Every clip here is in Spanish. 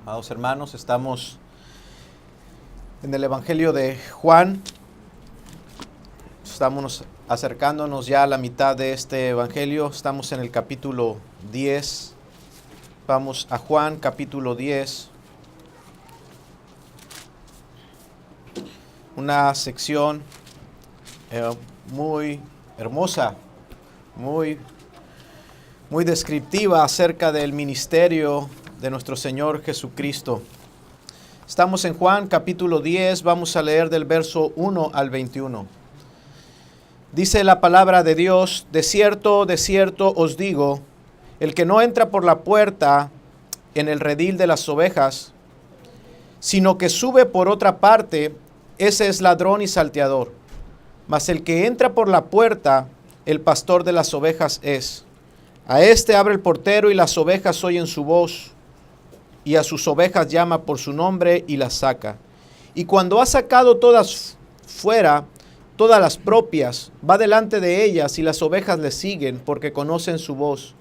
Amados hermanos, estamos en el Evangelio de Juan. Estamos acercándonos ya a la mitad de este Evangelio. Estamos en el capítulo 10. Vamos a Juan, capítulo 10. Una sección muy hermosa, muy descriptiva acerca del ministerio de nuestro Señor Jesucristo. Estamos en Juan capítulo 10, vamos a leer del verso 1 al 21. Dice la palabra de Dios: de cierto os digo, el que no entra por la puerta en el redil de las ovejas, sino que sube por otra parte, ese es ladrón y salteador. Mas el que entra por la puerta, el pastor de las ovejas es. A éste abre el portero y las ovejas oyen su voz, y a sus ovejas llama por su nombre y las saca. Y cuando ha sacado todas fuera, todas las propias, va delante de ellas y las ovejas le siguen porque conocen su voz.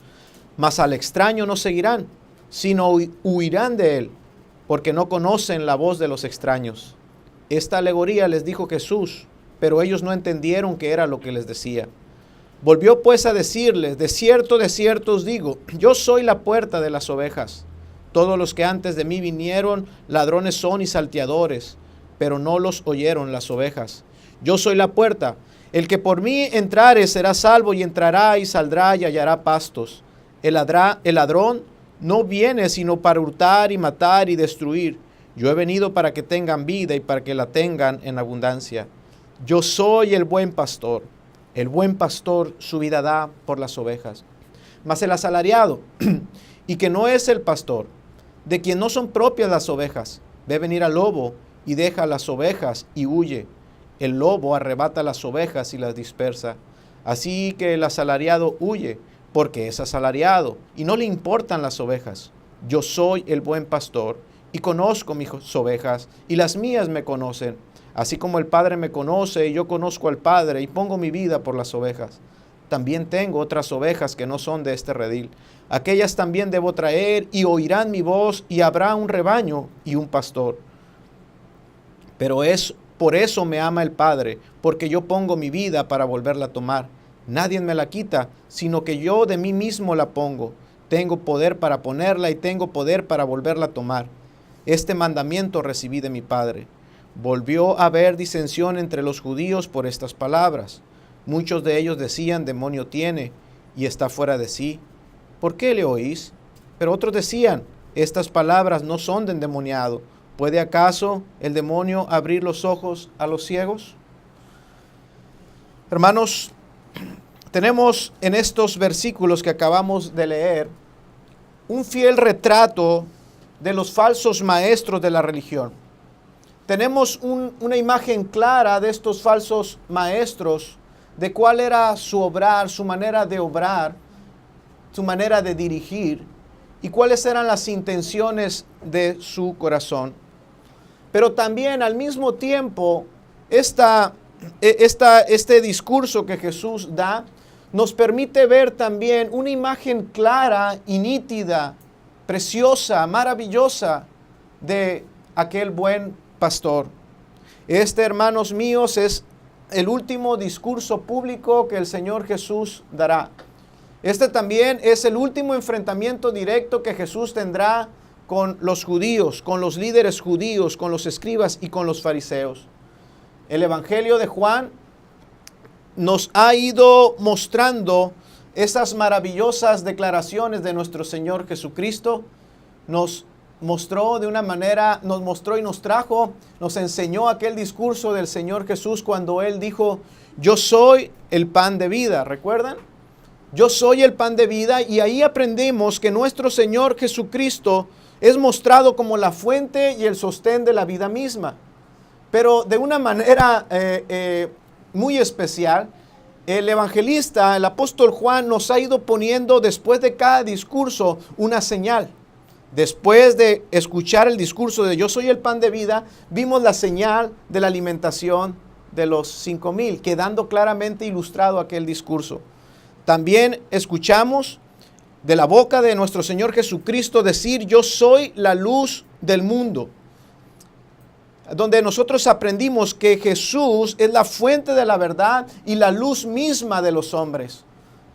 Mas al extraño no seguirán, sino huirán de él, porque no conocen la voz de los extraños. Esta alegoría les dijo Jesús, pero ellos no entendieron qué era lo que les decía. Volvió pues a decirles: de cierto os digo, yo soy la puerta de las ovejas. Todos los que antes de mí vinieron, ladrones son y salteadores, pero no los oyeron las ovejas. Yo soy la puerta. El que por mí entrare será salvo, y entrará y saldrá y hallará pastos. El ladrón no viene sino para hurtar y matar y destruir. Yo he venido para que tengan vida y para que la tengan en abundancia. Yo soy el buen pastor. El buen pastor su vida da por las ovejas. Mas el asalariado, y que no es el pastor, de quien no son propias las ovejas, ve venir al lobo y deja las ovejas y huye. El lobo arrebata las ovejas y las dispersa. Así que el asalariado huye, porque es asalariado y no le importan las ovejas. Yo soy el buen pastor y conozco mis ovejas, y las mías me conocen. Así como el Padre me conoce y yo conozco al Padre y pongo mi vida por las ovejas. También tengo otras ovejas que no son de este redil. Aquellas también debo traer, y oirán mi voz, y habrá un rebaño y un pastor. Pero por eso me ama el Padre, porque yo pongo mi vida para volverla a tomar. Nadie me la quita, sino que yo de mí mismo la pongo. Tengo poder para ponerla y tengo poder para volverla a tomar. Este mandamiento recibí de mi Padre. Volvió a haber disensión entre los judíos por estas palabras. Muchos de ellos decían: demonio tiene y está fuera de sí. ¿Por qué le oís? Pero otros decían: estas palabras no son de endemoniado. ¿Puede acaso el demonio abrir los ojos a los ciegos? Hermanos, tenemos en estos versículos que acabamos de leer un fiel retrato de los falsos maestros de la religión. Tenemos una imagen clara de estos falsos maestros, de cuál era su obrar, su manera de obrar, su manera de dirigir y cuáles eran las intenciones de su corazón. Pero también al mismo tiempo, este discurso que Jesús da nos permite ver también una imagen clara y nítida, preciosa, maravillosa de aquel buen pastor. Hermanos míos, es el último discurso público que el Señor Jesús dará. También es el último enfrentamiento directo que Jesús tendrá con los judíos, con los líderes judíos, con los escribas y con los fariseos. El Evangelio de Juan nos ha ido mostrando esas maravillosas declaraciones de nuestro Señor Jesucristo. Nos mostró de una manera, nos mostró y nos trajo, nos enseñó aquel discurso del Señor Jesús cuando Él dijo: yo soy el pan de vida. ¿Recuerdan? Yo soy el pan de vida, y ahí aprendemos que nuestro Señor Jesucristo es mostrado como la fuente y el sostén de la vida misma. Pero de una manera muy especial, el evangelista, el apóstol Juan, nos ha ido poniendo después de cada discurso una señal. Después de escuchar el discurso de yo soy el pan de vida, vimos la señal de la alimentación de los 5,000, quedando claramente ilustrado aquel discurso. También escuchamos de la boca de nuestro Señor Jesucristo decir: yo soy la luz del mundo, donde nosotros aprendimos que Jesús es la fuente de la verdad y la luz misma de los hombres,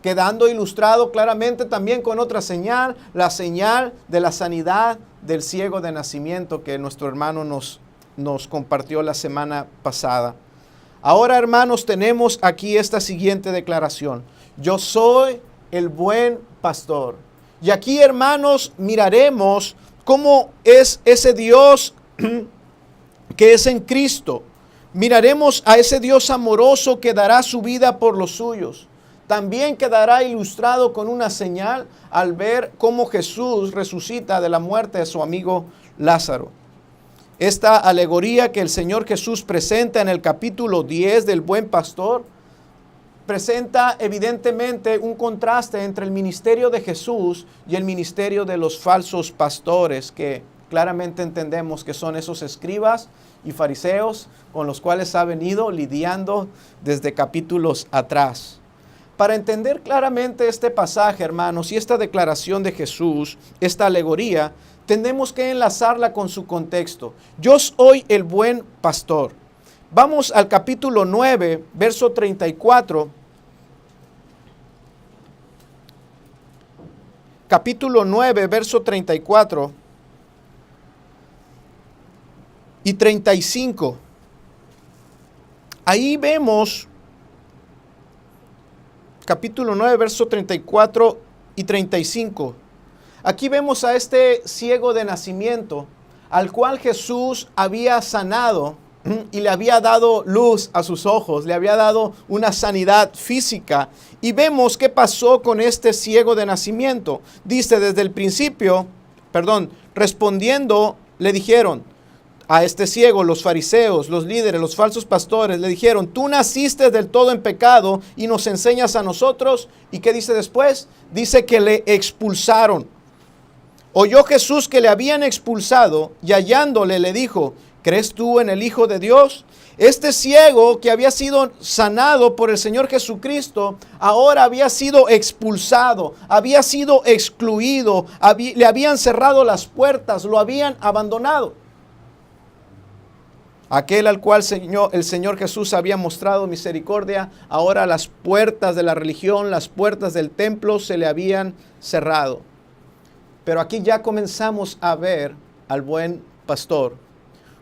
quedando ilustrado claramente también con otra señal, la señal de la sanidad del ciego de nacimiento que nuestro hermano nos compartió la semana pasada. Ahora, hermanos, tenemos aquí esta siguiente declaración: yo soy el buen pastor. Y aquí, hermanos, miraremos cómo es ese Dios que es en Cristo. Miraremos a ese Dios amoroso que dará su vida por los suyos. También quedará ilustrado con una señal al ver cómo Jesús resucita de la muerte de su amigo Lázaro. Esta alegoría que el Señor Jesús presenta en el capítulo 10 del Buen Pastor presenta evidentemente un contraste entre el ministerio de Jesús y el ministerio de los falsos pastores, que claramente entendemos que son esos escribas y fariseos con los cuales ha venido lidiando desde capítulos atrás. Para entender claramente este pasaje, hermanos, y esta declaración de Jesús, esta alegoría, tenemos que enlazarla con su contexto. Yo soy el buen pastor. Vamos al capítulo 9, verso 34. Capítulo 9, verso 34 y 35. Ahí vemos, capítulo 9, verso 34 y 35. Aquí vemos a este ciego de nacimiento, al cual Jesús había sanado y le había dado luz a sus ojos, le había dado una sanidad física. Y vemos qué pasó con este ciego de nacimiento. Dice desde el principio, respondiendo, le dijeron a este ciego, los fariseos, los líderes, los falsos pastores, le dijeron: tú naciste del todo en pecado y nos enseñas a nosotros. ¿Y qué dice después? Dice que le expulsaron. Oyó Jesús que le habían expulsado y hallándole le dijo: ¿crees tú en el Hijo de Dios? Este ciego que había sido sanado por el Señor Jesucristo, ahora había sido expulsado, había sido excluido, le habían cerrado las puertas, lo habían abandonado. Aquel al cual el Señor Jesús había mostrado misericordia, ahora las puertas de la religión, las puertas del templo se le habían cerrado. Pero aquí ya comenzamos a ver al buen pastor.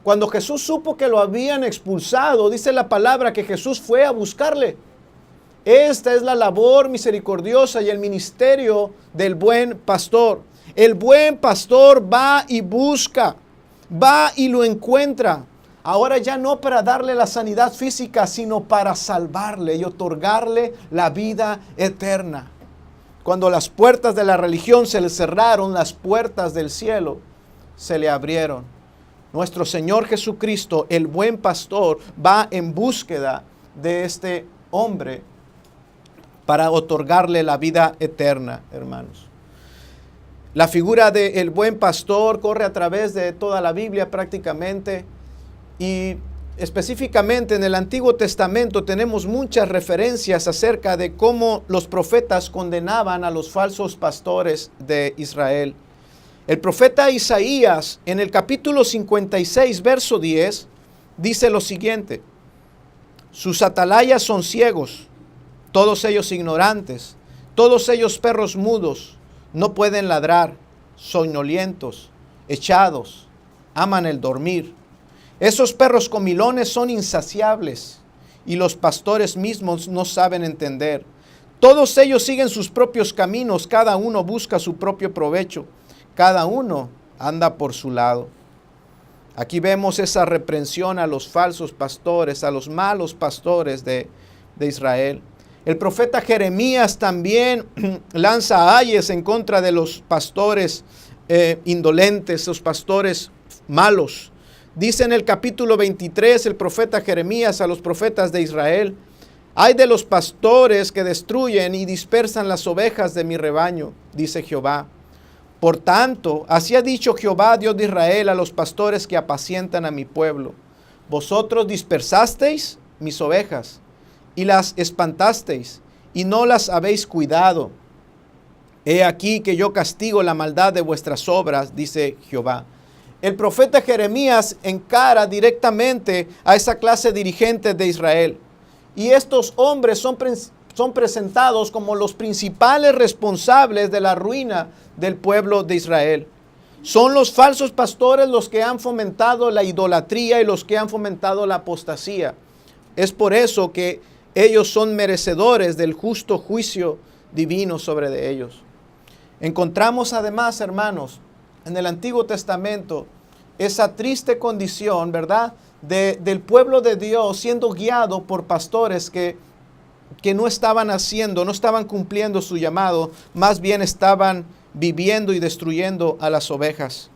Cuando Jesús supo que lo habían expulsado, dice la palabra que Jesús fue a buscarle. Esta es la labor misericordiosa y el ministerio del buen pastor. El buen pastor va y busca, va y lo encuentra. Ahora ya no para darle la sanidad física, sino para salvarle y otorgarle la vida eterna. Cuando las puertas de la religión se le cerraron, las puertas del cielo se le abrieron. Nuestro Señor Jesucristo, el buen pastor, va en búsqueda de este hombre para otorgarle la vida eterna, hermanos. La figura del buen pastor corre a través de toda la Biblia prácticamente, y específicamente en el Antiguo Testamento tenemos muchas referencias acerca de cómo los profetas condenaban a los falsos pastores de Israel. El profeta Isaías, en el capítulo 56, verso 10, dice lo siguiente: sus atalayas son ciegos, todos ellos ignorantes, todos ellos perros mudos, no pueden ladrar, soñolientos, echados, aman el dormir. Esos perros comilones son insaciables y los pastores mismos no saben entender. Todos ellos siguen sus propios caminos, cada uno busca su propio provecho. Cada uno anda por su lado. Aquí vemos esa reprensión a los falsos pastores, a los malos pastores de Israel. El profeta Jeremías también lanza ayes en contra de los pastores indolentes, los pastores malos. Dice en el capítulo 23 el profeta Jeremías a los profetas de Israel: ay de los pastores que destruyen y dispersan las ovejas de mi rebaño, dice Jehová. Por tanto, así ha dicho Jehová, Dios de Israel, a los pastores que apacientan a mi pueblo: vosotros dispersasteis mis ovejas y las espantasteis y no las habéis cuidado. He aquí que yo castigo la maldad de vuestras obras, dice Jehová. el profeta Jeremías encara directamente a esa clase dirigente de Israel. Y estos hombres son presentados como los principales responsables de la ruina del pueblo de Israel. Son los falsos pastores los que han fomentado la idolatría y los que han fomentado la apostasía. Es por eso que ellos son merecedores del justo juicio divino sobre de ellos. Encontramos además, hermanos, en el Antiguo Testamento, esa triste condición, ¿verdad?, del pueblo de Dios siendo guiado por pastores que no estaban no estaban cumpliendo su llamado, más bien estaban viviendo y destruyendo a las ovejas.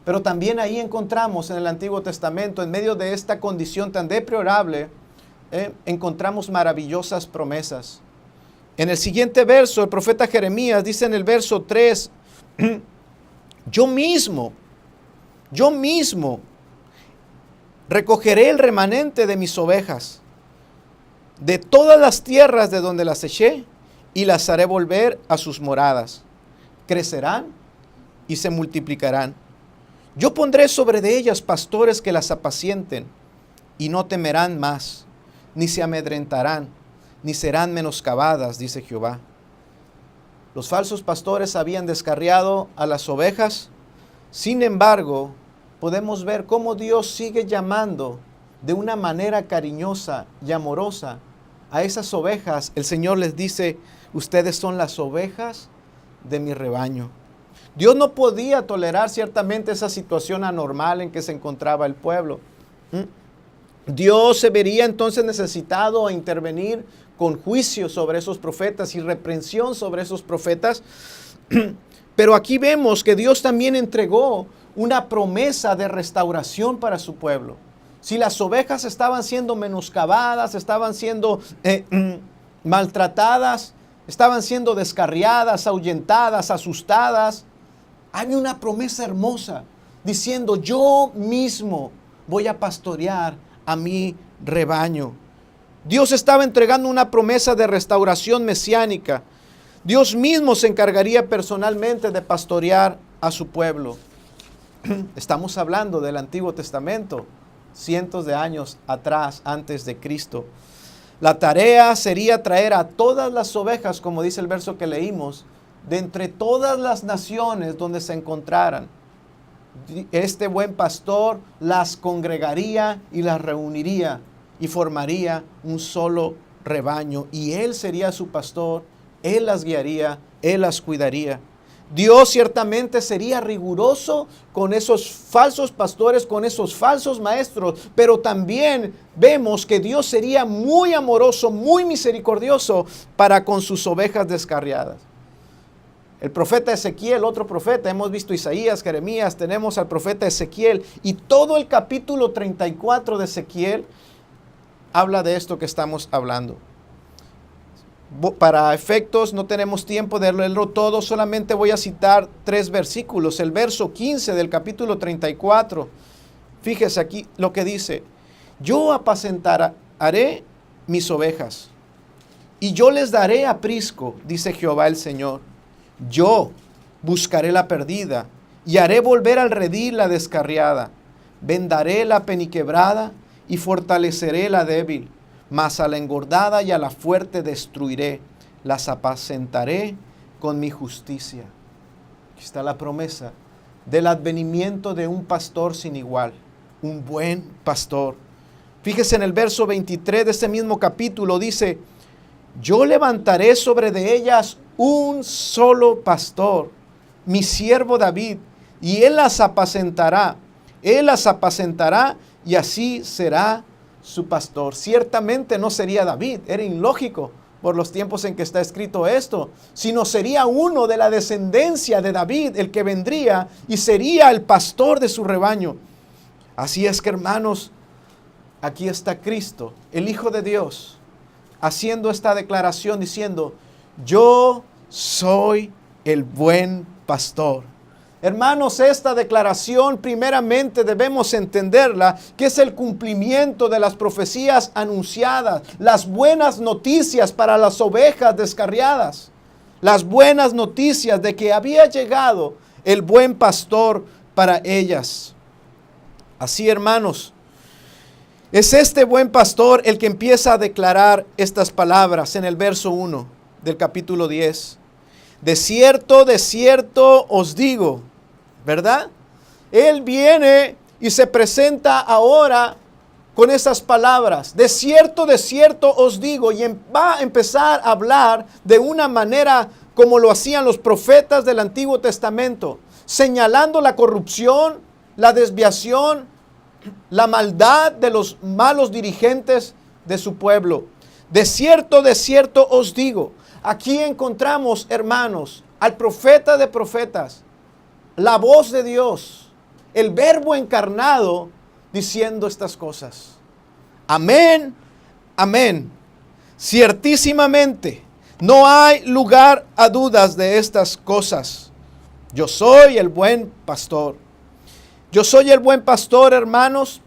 Pero también ahí encontramos en el Antiguo Testamento, en medio de esta condición tan deplorable, encontramos maravillosas promesas. En el siguiente verso, el profeta Jeremías dice en el verso 3, yo mismo recogeré el remanente de mis ovejas de todas las tierras de donde las eché y las haré volver a sus moradas. Crecerán y se multiplicarán. Yo pondré sobre de ellas pastores que las apacienten y no temerán más, ni se amedrentarán, ni serán menoscabadas, dice Jehová. Los falsos pastores habían descarriado a las ovejas. Sin embargo, podemos ver cómo Dios sigue llamando de una manera cariñosa y amorosa a esas ovejas. El Señor les dice, ustedes son las ovejas de mi rebaño. Dios no podía tolerar ciertamente esa situación anormal en que se encontraba el pueblo. Dios se vería entonces necesitado a intervenir con juicio sobre esos profetas y reprensión sobre esos profetas. Pero aquí vemos que Dios también entregó una promesa de restauración para su pueblo. Si las ovejas estaban siendo menoscabadas, estaban siendo maltratadas, estaban siendo descarriadas, ahuyentadas, asustadas, hay una promesa hermosa diciendo, yo mismo voy a pastorear a mi rebaño. Dios estaba entregando una promesa de restauración mesiánica. Dios mismo se encargaría personalmente de pastorear a su pueblo. Estamos hablando del Antiguo Testamento, cientos de años atrás, antes de Cristo. La tarea sería traer a todas las ovejas, como dice el verso que leímos, de entre todas las naciones donde se encontraran. Este buen pastor las congregaría y las reuniría y formaría un solo rebaño. Y Él sería su pastor, Él las guiaría, Él las cuidaría. Dios ciertamente sería riguroso con esos falsos pastores, con esos falsos maestros, pero también vemos que Dios sería muy amoroso, muy misericordioso para con sus ovejas descarriadas. El profeta Ezequiel, otro profeta, hemos visto Isaías, Jeremías, tenemos al profeta Ezequiel, y todo el capítulo 34 de Ezequiel habla de esto que estamos hablando. Para efectos, no tenemos tiempo de leerlo todo, solamente voy a citar 3 versículos. El verso 15 del capítulo 34, fíjese aquí lo que dice, yo apacentaré mis ovejas, y yo les daré aprisco, dice Jehová el Señor. Yo buscaré la perdida, y haré volver al redil la descarriada. Vendaré la peniquebrada, y fortaleceré la débil. Mas a la engordada y a la fuerte destruiré, las apacentaré con mi justicia. Aquí está la promesa del advenimiento de un pastor sin igual, un buen pastor. Fíjese en el verso 23 de este mismo capítulo, dice, yo levantaré sobre de ellas un solo pastor, mi siervo David, y él las apacentará y así será su pastor. Ciertamente no sería David, era ilógico por los tiempos en que está escrito esto, sino sería uno de la descendencia de David el que vendría y sería el pastor de su rebaño. Así es que, hermanos, aquí está Cristo, el Hijo de Dios, haciendo esta declaración diciendo, yo soy el buen pastor. Hermanos, esta declaración primeramente debemos entenderla, que es el cumplimiento de las profecías anunciadas, las buenas noticias para las ovejas descarriadas, las buenas noticias de que había llegado el buen pastor para ellas. Así, hermanos, es este buen pastor el que empieza a declarar estas palabras en el verso 1 del capítulo 10. De cierto os digo, ¿verdad? Él viene y se presenta ahora con esas palabras. De cierto os digo, y va a empezar a hablar de una manera como lo hacían los profetas del Antiguo Testamento, señalando la corrupción, la desviación, la maldad de los malos dirigentes de su pueblo. De cierto os digo. Aquí encontramos, hermanos, al profeta de profetas, la voz de Dios, el verbo encarnado, diciendo estas cosas. Amén, amén. Ciertísimamente, no hay lugar a dudas de estas cosas. Yo soy el buen pastor. Yo soy el buen pastor, hermanos.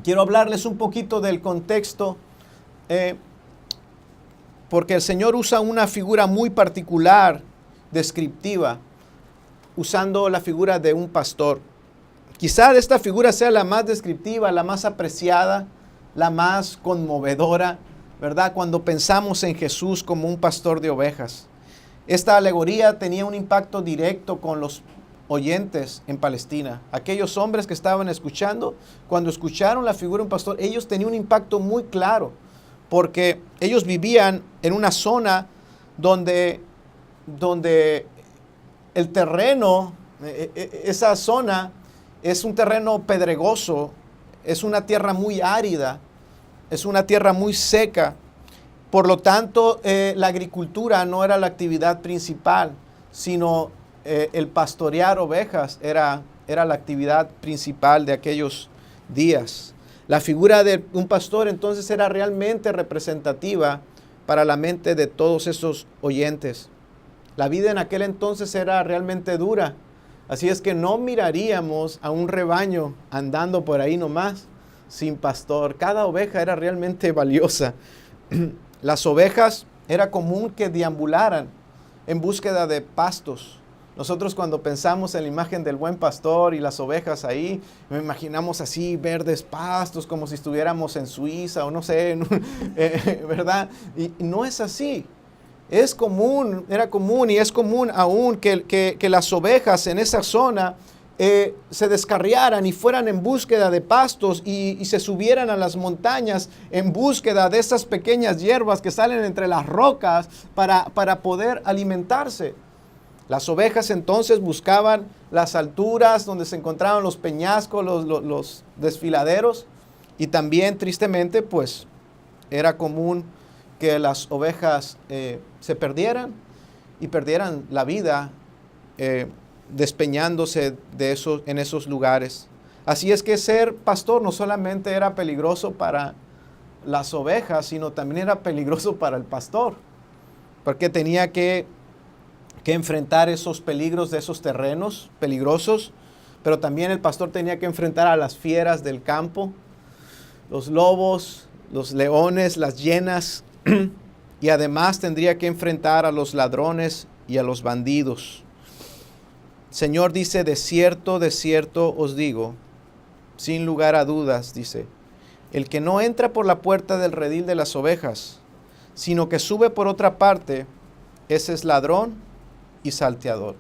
Quiero hablarles un poquito del contexto, porque el Señor usa una figura muy particular, descriptiva, usando la figura de un pastor. Quizá esta figura sea la más descriptiva, la más apreciada, la más conmovedora, ¿verdad? Cuando pensamos en Jesús como un pastor de ovejas. Esta alegoría tenía un impacto directo con los oyentes en Palestina. Aquellos hombres que estaban escuchando, cuando escucharon la figura de un pastor, ellos tenían un impacto muy claro, porque ellos vivían en una zona donde el terreno, esa zona es un terreno pedregoso, es una tierra muy árida, es una tierra muy seca. Por lo tanto, la agricultura no era la actividad principal, sino el pastorear ovejas era la actividad principal de aquellos días. La figura de un pastor entonces era realmente representativa para la mente de todos esos oyentes. La vida en aquel entonces era realmente dura, así es que no miraríamos a un rebaño andando por ahí nomás sin pastor. Cada oveja era realmente valiosa. Las ovejas era común que deambularan en búsqueda de pastos. Nosotros cuando pensamos en la imagen del buen pastor y las ovejas ahí, me imaginamos así verdes pastos como si estuviéramos en Suiza o no sé, ¿verdad? Y no es así. Es común, era común y es común aún que las ovejas en esa zona se descarriaran y fueran en búsqueda de pastos y se subieran a las montañas en búsqueda de esas pequeñas hierbas que salen entre las rocas para poder alimentarse. Las ovejas entonces buscaban las alturas donde se encontraban los peñascos, los desfiladeros, y también tristemente pues era común que las ovejas se perdieran y perdieran la vida despeñándose en esos lugares. Así es que ser pastor no solamente era peligroso para las ovejas, sino también era peligroso para el pastor, porque tenía que enfrentar esos peligros de esos terrenos peligrosos, pero también el pastor tenía que enfrentar a las fieras del campo, los lobos, los leones, las hienas, y además tendría que enfrentar a los ladrones y a los bandidos. El Señor dice, de cierto os digo, sin lugar a dudas, dice, el que no entra por la puerta del redil de las ovejas, sino que sube por otra parte, ese es ladrón y salteador.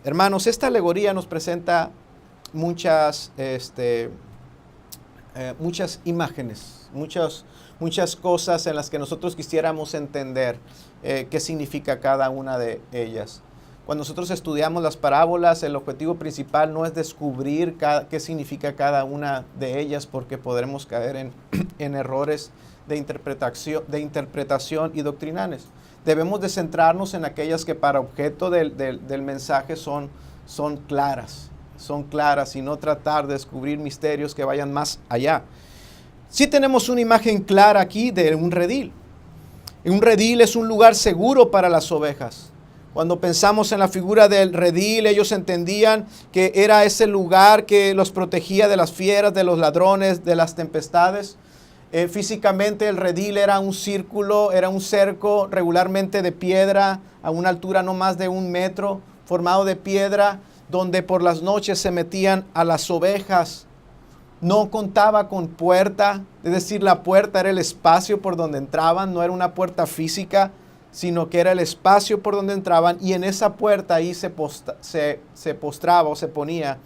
Hermanos, esta alegoría nos presenta muchas imágenes, muchas cosas en las que nosotros quisiéramos entender qué significa cada una de ellas. Cuando nosotros estudiamos las parábolas, el objetivo principal no es descubrir qué significa cada una de ellas, porque podremos caer en errores de interpretación y doctrinales. Debemos de centrarnos en aquellas que para objeto del mensaje son claras y no tratar de descubrir misterios que vayan más allá. Sí tenemos una imagen clara aquí de un redil. Un redil es un lugar seguro para las ovejas. Cuando pensamos en la figura del redil, ellos entendían que era ese lugar que los protegía de las fieras, de los ladrones, de las tempestades. Físicamente el redil era un círculo, era un cerco regularmente de piedra a una altura no más de 1 metro, formado de piedra donde por las noches se metían a las ovejas. No contaba con puerta, es decir, la puerta era el espacio por donde entraban, no era una puerta física, sino que era el espacio por donde entraban, y en esa puerta ahí se postraba o se ponía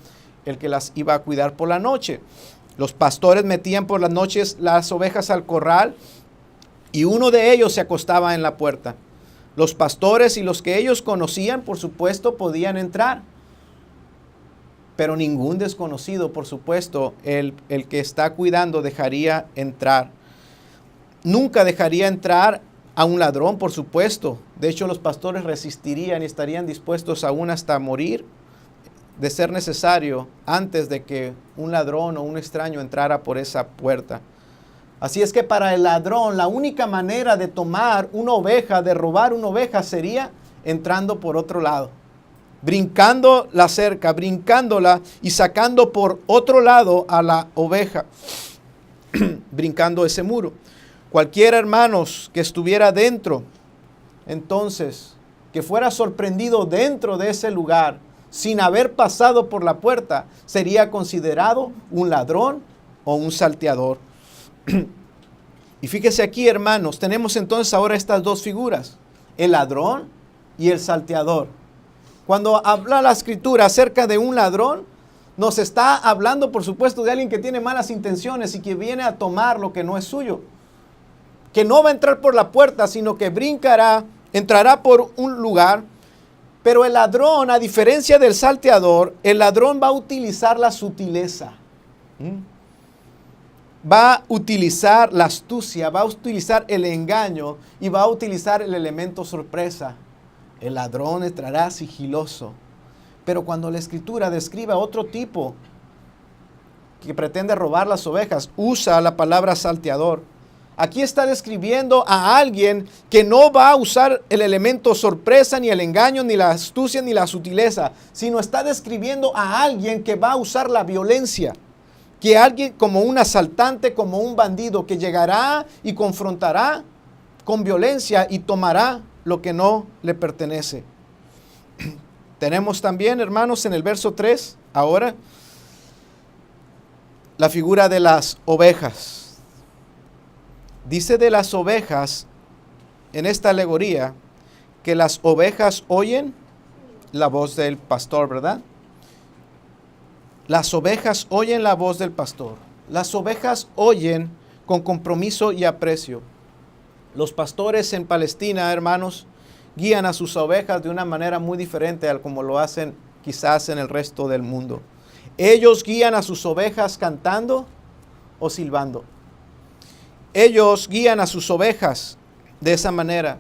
el que las iba a cuidar por la noche. Los pastores metían por las noches las ovejas al corral y uno de ellos se acostaba en la puerta. Los pastores y los que ellos conocían, por supuesto, podían entrar. Pero ningún desconocido, por supuesto, el que está cuidando dejaría entrar. Nunca dejaría entrar a un ladrón, por supuesto. De hecho, los pastores resistirían y estarían dispuestos aún hasta morir, de ser necesario, antes de que un ladrón o un extraño entrara por esa puerta. Así es que para el ladrón, la única manera de tomar una oveja, de robar una oveja, sería entrando por otro lado, brincando la cerca, brincándola y sacando por otro lado a la oveja, brincando ese muro. Cualquiera, hermanos, que estuviera dentro, entonces, que fuera sorprendido dentro de ese lugar, sin haber pasado por la puerta, sería considerado un ladrón o un salteador. Y fíjese aquí, hermanos, tenemos entonces ahora estas dos figuras, el ladrón y el salteador. Cuando habla la Escritura acerca de un ladrón, nos está hablando, por supuesto, de alguien que tiene malas intenciones y que viene a tomar lo que no es suyo. Que no va a entrar por la puerta, sino que entrará por un lugar. Pero el ladrón, a diferencia del salteador, el ladrón va a utilizar la sutileza. Va a utilizar la astucia, va a utilizar el engaño y va a utilizar el elemento sorpresa. El ladrón entrará sigiloso. Pero cuando la Escritura describe a otro tipo que pretende robar las ovejas, usa la palabra salteador. Aquí está describiendo a alguien que no va a usar el elemento sorpresa, ni el engaño, ni la astucia, ni la sutileza, sino está describiendo a alguien que va a usar la violencia. Que alguien como un asaltante, como un bandido, que llegará y confrontará con violencia y tomará lo que no le pertenece. Tenemos también, hermanos, en el verso 3, ahora, la figura de las ovejas. Dice de las ovejas, en esta alegoría, que las ovejas oyen la voz del pastor, ¿verdad? Las ovejas oyen la voz del pastor. Las ovejas oyen con compromiso y aprecio. Los pastores en Palestina, hermanos, guían a sus ovejas de una manera muy diferente a como lo hacen quizás en el resto del mundo. Ellos guían a sus ovejas cantando o silbando. Ellos guían a sus ovejas de esa manera.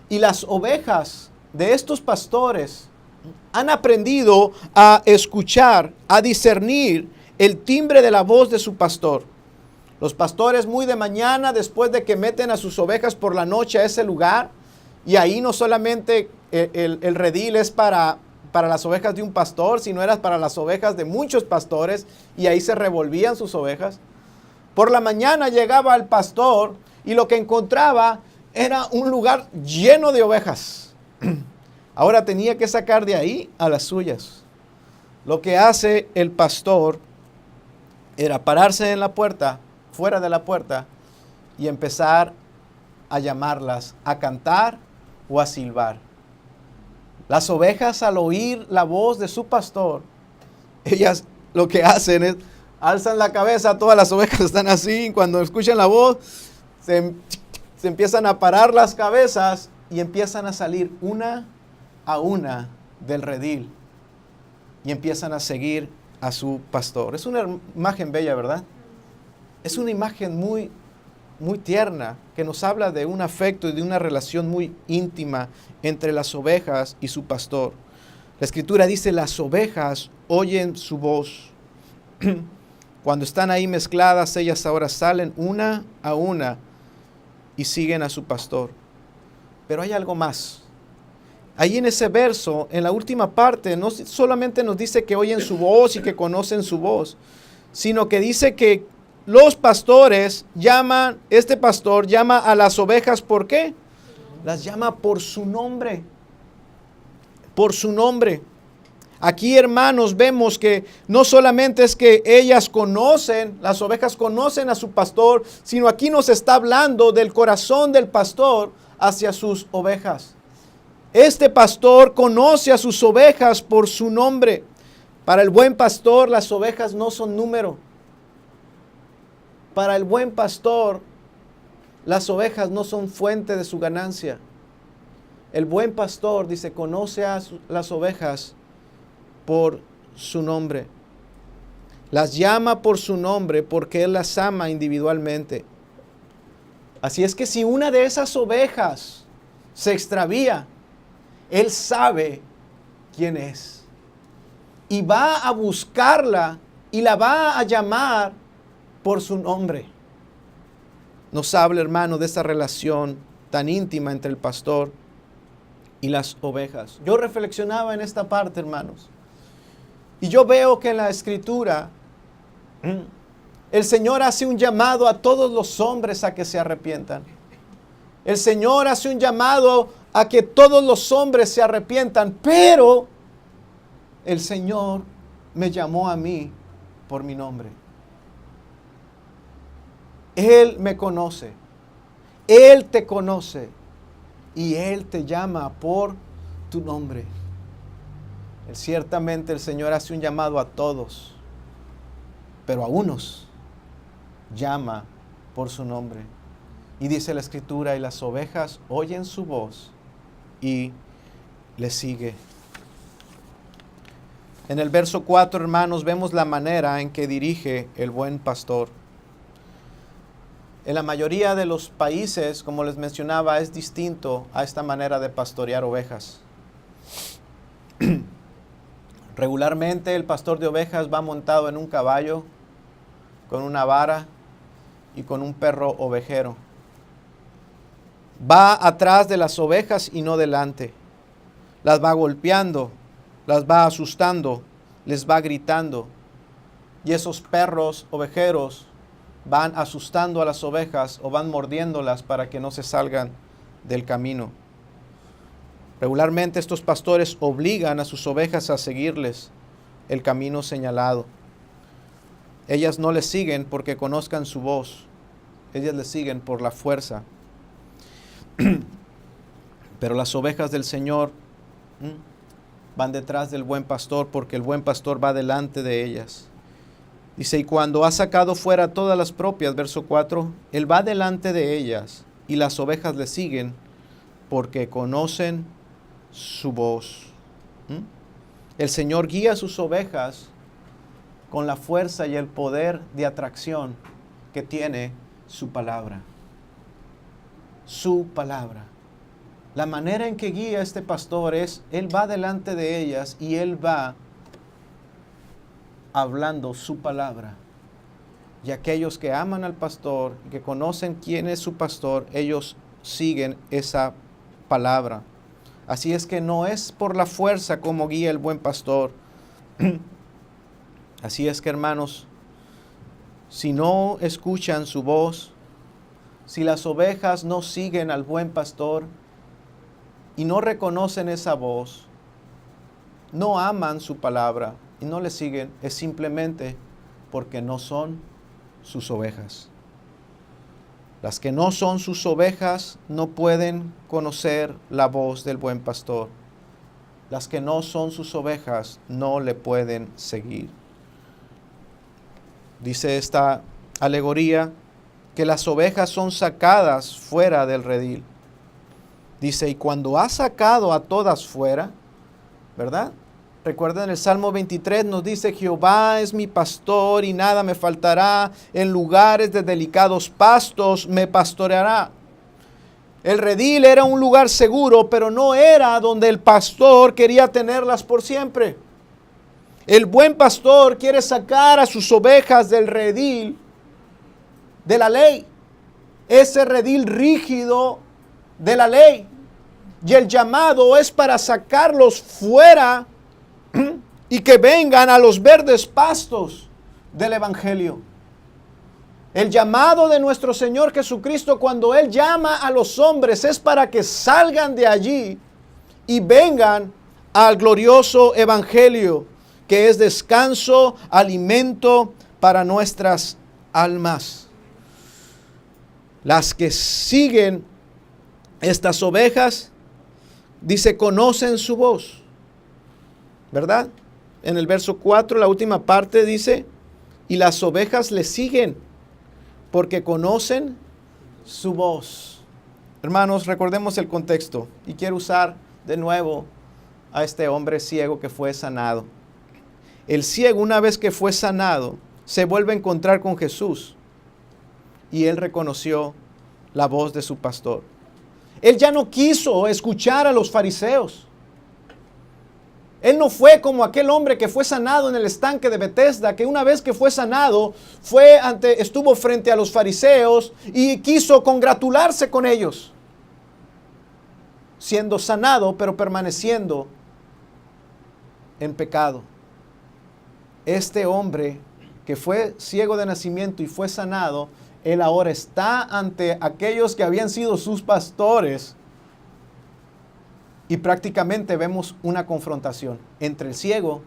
Y las ovejas de estos pastores han aprendido a escuchar, a discernir el timbre de la voz de su pastor. Los pastores muy de mañana, después de que meten a sus ovejas por la noche a ese lugar, y ahí no solamente el redil es para las ovejas de un pastor, sino era para las ovejas de muchos pastores, y ahí se revolvían sus ovejas. Por la mañana llegaba el pastor y lo que encontraba era un lugar lleno de ovejas. Ahora tenía que sacar de ahí a las suyas. Lo que hace el pastor era pararse en la puerta, fuera de la puerta, y empezar a llamarlas, a cantar o a silbar. Las ovejas, al oír la voz de su pastor, ellas lo que hacen es alzan la cabeza, todas las ovejas están así, cuando escuchan la voz, se empiezan a parar las cabezas y empiezan a salir una a una del redil y empiezan a seguir a su pastor. Es una imagen bella, ¿verdad? Es una imagen muy, muy tierna que nos habla de un afecto y de una relación muy íntima entre las ovejas y su pastor. La Escritura dice, las ovejas oyen su voz. Cuando están ahí mezcladas, ellas ahora salen una a una y siguen a su pastor. Pero hay algo más. Ahí en ese verso, en la última parte, no solamente nos dice que oyen su voz y que conocen su voz, sino que dice que los pastores este pastor llama a las ovejas, ¿por qué? Las llama por su nombre. Por su nombre. Aquí, hermanos, vemos que no solamente es que ellas conocen, las ovejas conocen a su pastor, sino aquí nos está hablando del corazón del pastor hacia sus ovejas. Este pastor conoce a sus ovejas por su nombre. Para el buen pastor, las ovejas no son número. Para el buen pastor, las ovejas no son fuente de su ganancia. El buen pastor, dice, conoce a las ovejas por su nombre. Las llama por su nombre porque Él las ama individualmente. Así es que si una de esas ovejas se extravía, Él sabe quién es. Y va a buscarla y la va a llamar por su nombre. Nos habla, hermano, de esta relación tan íntima entre el pastor y las ovejas. Yo reflexionaba en esta parte, hermanos. Y yo veo que en la Escritura el Señor hace un llamado a todos los hombres a que se arrepientan. El Señor hace un llamado a que todos los hombres se arrepientan, pero el Señor me llamó a mí por mi nombre. Él me conoce, Él te conoce y Él te llama por tu nombre. Ciertamente el Señor hace un llamado a todos, pero a unos llama por su nombre. Y dice la Escritura, y las ovejas oyen su voz y le sigue. En el verso 4, hermanos, vemos la manera en que dirige el buen pastor. En la mayoría de los países, como les mencionaba, es distinto a esta manera de pastorear ovejas. Regularmente el pastor de ovejas va montado en un caballo, con una vara y con un perro ovejero. Va atrás de las ovejas y no delante. Las va golpeando, las va asustando, les va gritando. Y esos perros ovejeros van asustando a las ovejas o van mordiéndolas para que no se salgan del camino. Regularmente estos pastores obligan a sus ovejas a seguirles el camino señalado. Ellas no les siguen porque conozcan su voz. Ellas les siguen por la fuerza. Pero las ovejas del Señor van detrás del buen pastor porque el buen pastor va delante de ellas. Dice, y cuando ha sacado fuera todas las propias, verso 4, Él va delante de ellas y las ovejas le siguen porque conocen su voz. El Señor guía a sus ovejas con la fuerza y el poder de atracción que tiene su palabra. Su palabra. La manera en que guía a este pastor es, Él va delante de ellas y Él va hablando su palabra. Y aquellos que aman al pastor, que conocen quién es su pastor, ellos siguen esa palabra. Así es que no es por la fuerza como guía el buen pastor. Así es que, hermanos, si no escuchan su voz, si las ovejas no siguen al buen pastor y no reconocen esa voz, no aman su palabra y no le siguen, es simplemente porque no son sus ovejas. Las que no son sus ovejas no pueden conocer la voz del buen pastor. Las que no son sus ovejas no le pueden seguir. Dice esta alegoría que las ovejas son sacadas fuera del redil. Dice, y cuando ha sacado a todas fuera, ¿verdad? Recuerden, el Salmo 23 nos dice, Jehová es mi pastor y nada me faltará, en lugares de delicados pastos me pastoreará. El redil era un lugar seguro, pero no era donde el pastor quería tenerlas por siempre. El buen pastor quiere sacar a sus ovejas del redil de la ley, ese redil rígido de la ley. Y el llamado es para sacarlos fuera y que vengan a los verdes pastos del Evangelio. El llamado de nuestro Señor Jesucristo cuando Él llama a los hombres es para que salgan de allí y vengan al glorioso evangelio, que es descanso, alimento para nuestras almas. Las que siguen estas ovejas, dice, conocen su voz, ¿verdad? En el verso 4, la última parte dice, y las ovejas le siguen porque conocen su voz. Hermanos, recordemos el contexto y quiero usar de nuevo a este hombre ciego que fue sanado. El ciego, una vez que fue sanado, se vuelve a encontrar con Jesús y él reconoció la voz de su pastor. Él ya no quiso escuchar a los fariseos. Él no fue como aquel hombre que fue sanado en el estanque de Betesda, que una vez que fue sanado, estuvo frente a los fariseos y quiso congratularse con ellos, siendo sanado, pero permaneciendo en pecado. Este hombre que fue ciego de nacimiento y fue sanado, él ahora está ante aquellos que habían sido sus pastores. Y prácticamente vemos una confrontación entre el ciego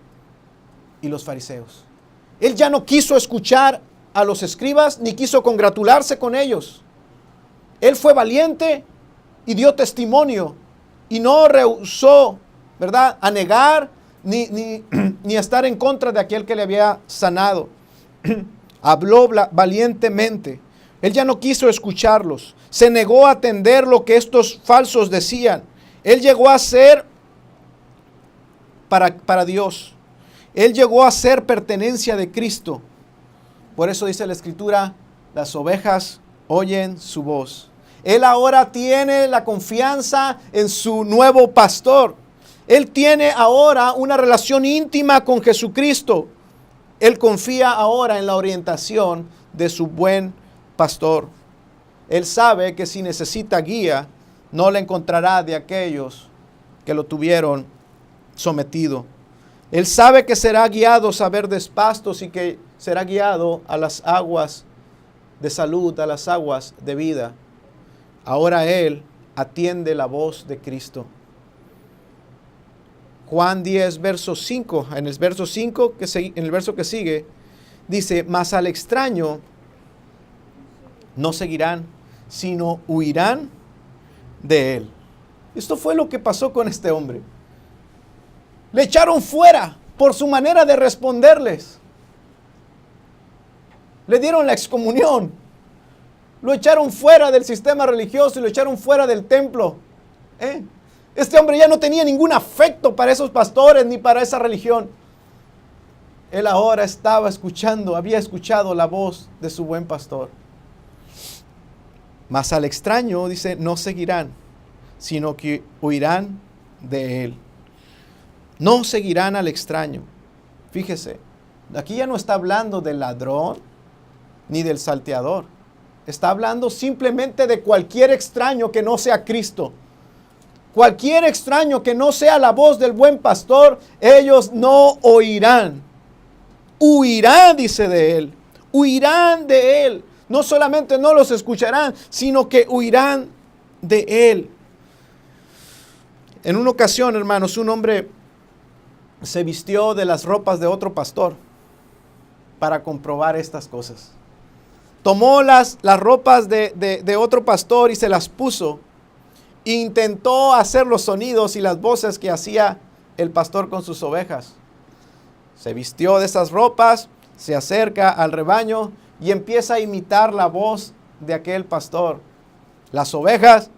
y los fariseos. Él ya no quiso escuchar a los escribas ni quiso congratularse con ellos. Él fue valiente y dio testimonio y no rehusó, ¿verdad?, a negar ni a estar en contra de aquel que le había sanado. Habló valientemente. Él ya no quiso escucharlos. Se negó a atender lo que estos falsos decían. Él llegó a ser para Dios. Él llegó a ser pertenencia de Cristo. Por eso dice la Escritura, las ovejas oyen su voz. Él ahora tiene la confianza en su nuevo pastor. Él tiene ahora una relación íntima con Jesucristo. Él confía ahora en la orientación de su buen pastor. Él sabe que si necesita guía, no la encontrará de aquellos que lo tuvieron sometido. Él sabe que será guiado a verdes pastos y que será guiado a las aguas de salud, a las aguas de vida. Ahora él atiende la voz de Cristo. Juan 10, verso 5, en el verso 5, en el verso que sigue, dice, mas al extraño no seguirán, sino huirán de él. Esto fue lo que pasó con este hombre. Le echaron fuera por su manera de responderles. Le dieron la excomunión. Lo echaron fuera del sistema religioso y lo echaron fuera del templo. Este hombre ya no tenía ningún afecto para esos pastores ni para esa religión. Él ahora había escuchado la voz de su buen pastor. Mas al extraño, dice, no seguirán, sino que huirán de él. No seguirán al extraño. Fíjese, aquí ya no está hablando del ladrón ni del salteador. Está hablando simplemente de cualquier extraño que no sea Cristo. Cualquier extraño que no sea la voz del buen pastor, ellos no oirán. Huirán, dice, de él. Huirán de él. No solamente no los escucharán, sino que huirán de él. En una ocasión, hermanos, un hombre se vistió de las ropas de otro pastor para comprobar estas cosas. Tomó las ropas de otro pastor y se las puso. Intentó hacer los sonidos y las voces que hacía el pastor con sus ovejas. Se vistió de esas ropas, se acerca al rebaño y empieza a imitar la voz de aquel pastor. Las ovejas,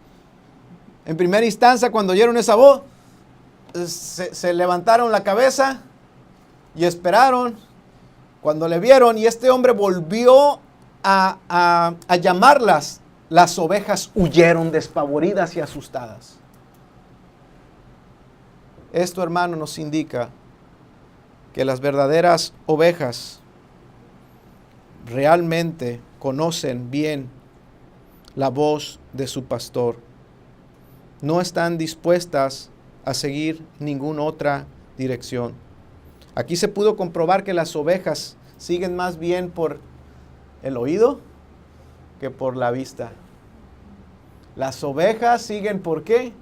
en primera instancia, cuando oyeron esa voz, se levantaron la cabeza y esperaron. Cuando le vieron y este hombre volvió a llamarlas, las ovejas huyeron despavoridas y asustadas. Esto, hermano, nos indica que las verdaderas ovejas realmente conocen bien la voz de su pastor. No están dispuestas a seguir ninguna otra dirección. Aquí se pudo comprobar que las ovejas siguen más bien por el oído que por la vista. Las ovejas siguen ¿por qué?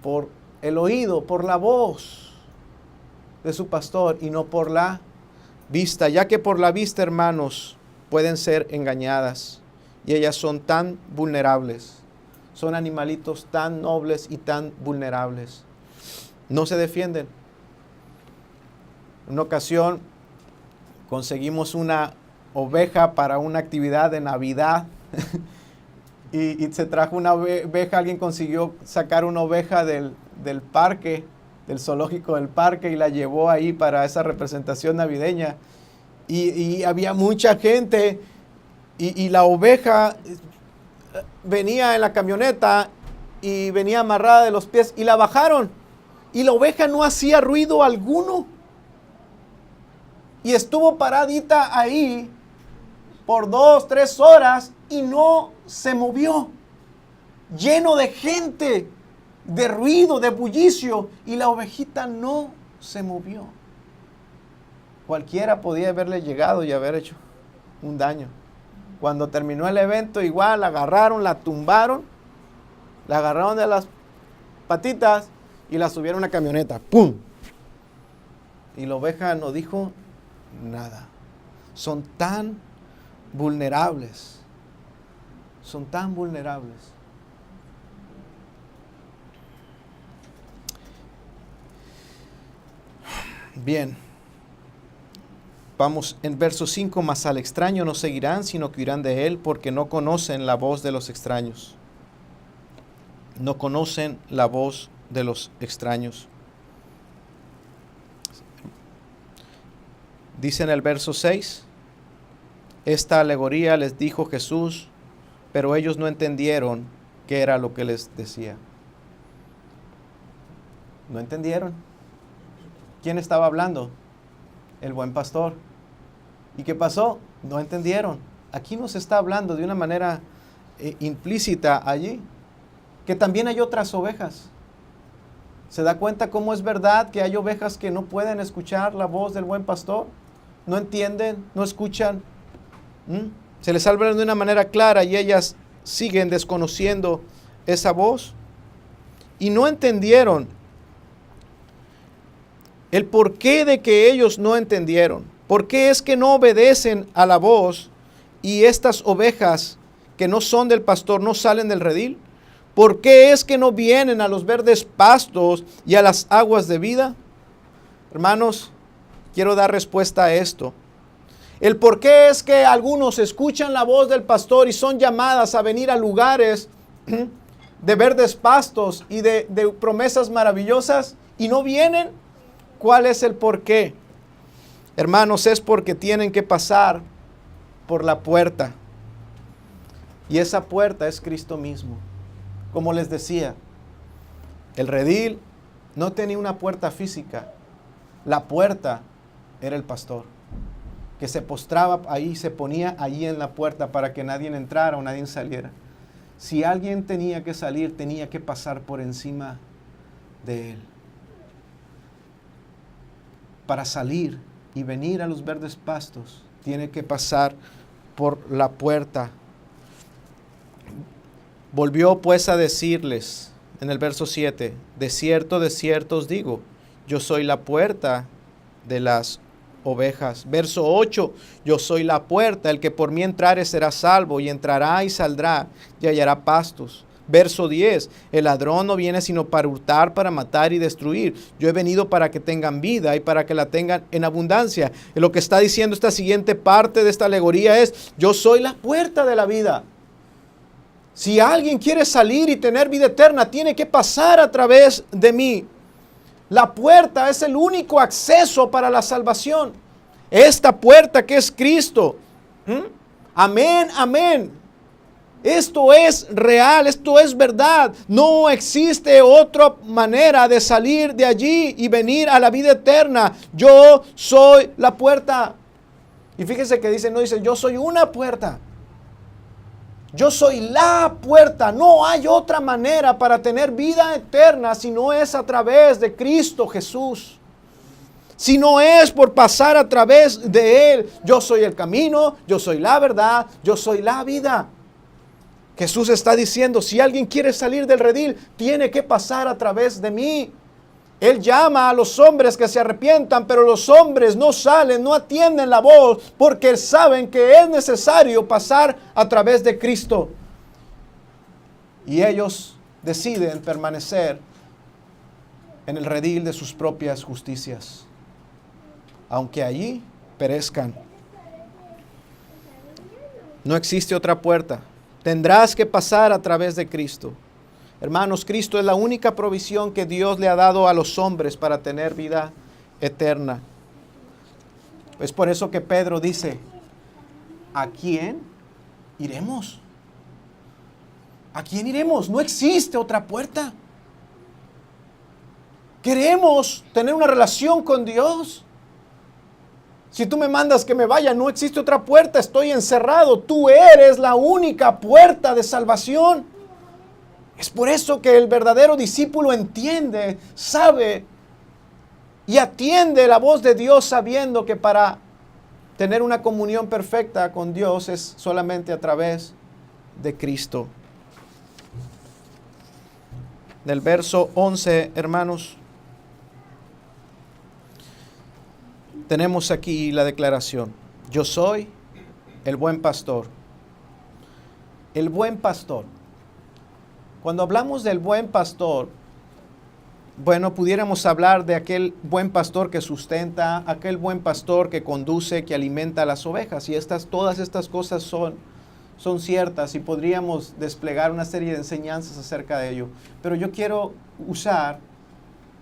Por el oído, por la voz de su pastor y no por la vista, ya que por la vista, hermanos, pueden ser engañadas y ellas son tan vulnerables. Son animalitos tan nobles y tan vulnerables. No se defienden. En una ocasión conseguimos una oveja para una actividad de Navidad y se trajo una oveja. Alguien consiguió sacar una oveja del parque, del zoológico del parque, y la llevó ahí para esa representación navideña. Y había mucha gente y la oveja venía en la camioneta y venía amarrada de los pies y la bajaron. Y la oveja no hacía ruido alguno. Y estuvo paradita ahí por 2, 3 horas y no se movió. Lleno de gente, de ruido, de bullicio. Y la ovejita no se movió. Cualquiera podía haberle llegado y haber hecho un daño. Cuando terminó el evento, igual la agarraron, la tumbaron, la agarraron de las patitas y la subieron a una camioneta. ¡Pum! Y la oveja no dijo nada. Son tan vulnerables. Son tan vulnerables. Bien. Vamos en verso 5, mas al extraño no seguirán, sino que huirán de él, porque no conocen la voz de los extraños. No conocen la voz de los extraños. Dice en el verso 6, esta alegoría les dijo Jesús, pero ellos no entendieron qué era lo que les decía. ¿No entendieron? ¿Quién estaba hablando? El buen pastor. ¿Y qué pasó? No entendieron. Aquí nos está hablando de una manera implícita allí, que también hay otras ovejas. ¿Se da cuenta cómo es verdad que hay ovejas que no pueden escuchar la voz del buen pastor? No entienden, no escuchan. Se les habla de una manera clara y ellas siguen desconociendo esa voz. Y no entendieron el porqué de que ellos no entendieron. ¿Por qué es que no obedecen a la voz y estas ovejas que no son del pastor no salen del redil? ¿Por qué es que no vienen a los verdes pastos y a las aguas de vida? Hermanos, quiero dar respuesta a esto. El por qué es que algunos escuchan la voz del pastor y son llamadas a venir a lugares de verdes pastos y de promesas maravillosas y no vienen. ¿Cuál es el por qué? Hermanos, es porque tienen que pasar por la puerta. Y esa puerta es Cristo mismo. Como les decía, el redil no tenía una puerta física. La puerta era el pastor, que se postraba ahí, se ponía allí en la puerta para que nadie entrara o nadie saliera. Si alguien tenía que salir, tenía que pasar por encima de él. Para salir y venir a los verdes pastos, tiene que pasar por la puerta. Volvió pues a decirles en el verso 7, de cierto os digo, yo soy la puerta de las ovejas. Verso 8, yo soy la puerta, el que por mí entrare será salvo, y entrará y saldrá y hallará pastos. Verso 10, el ladrón no viene sino para hurtar, para matar y destruir. Yo he venido para que tengan vida y para que la tengan en abundancia. Y lo que está diciendo esta siguiente parte de esta alegoría es, yo soy la puerta de la vida. Si alguien quiere salir y tener vida eterna, tiene que pasar a través de mí. La puerta es el único acceso para la salvación. Esta puerta que es Cristo. Amén, amén. Esto es real, esto es verdad. No existe otra manera de salir de allí y venir a la vida eterna. Yo soy la puerta. Y fíjese que dice, no dice, yo soy una puerta. Yo soy la puerta. No hay otra manera para tener vida eterna si no es a través de Cristo Jesús. Si no es por pasar a través de Él. Yo soy el camino, yo soy la verdad, yo soy la vida. Jesús está diciendo, si alguien quiere salir del redil, tiene que pasar a través de mí. Él llama a los hombres que se arrepientan, pero los hombres no salen, no atienden la voz, porque saben que es necesario pasar a través de Cristo. Y ellos deciden permanecer en el redil de sus propias justicias, aunque allí perezcan. No existe otra puerta. Tendrás que pasar a través de Cristo. Hermanos, Cristo es la única provisión que Dios le ha dado a los hombres para tener vida eterna. Es por eso que Pedro dice, ¿a quién iremos? ¿A quién iremos? No existe otra puerta. Queremos tener una relación con Dios. Si tú me mandas que me vaya, no existe otra puerta, estoy encerrado. Tú eres la única puerta de salvación. Es por eso que el verdadero discípulo entiende, sabe y atiende la voz de Dios, sabiendo que para tener una comunión perfecta con Dios es solamente a través de Cristo. Del verso 11, hermanos, tenemos aquí la declaración. Yo soy el buen pastor. El buen pastor. Cuando hablamos del buen pastor, bueno, pudiéramos hablar de aquel buen pastor que sustenta, aquel buen pastor que conduce, que alimenta a las ovejas. Y todas estas cosas son ciertas y podríamos desplegar una serie de enseñanzas acerca de ello. Pero yo quiero usar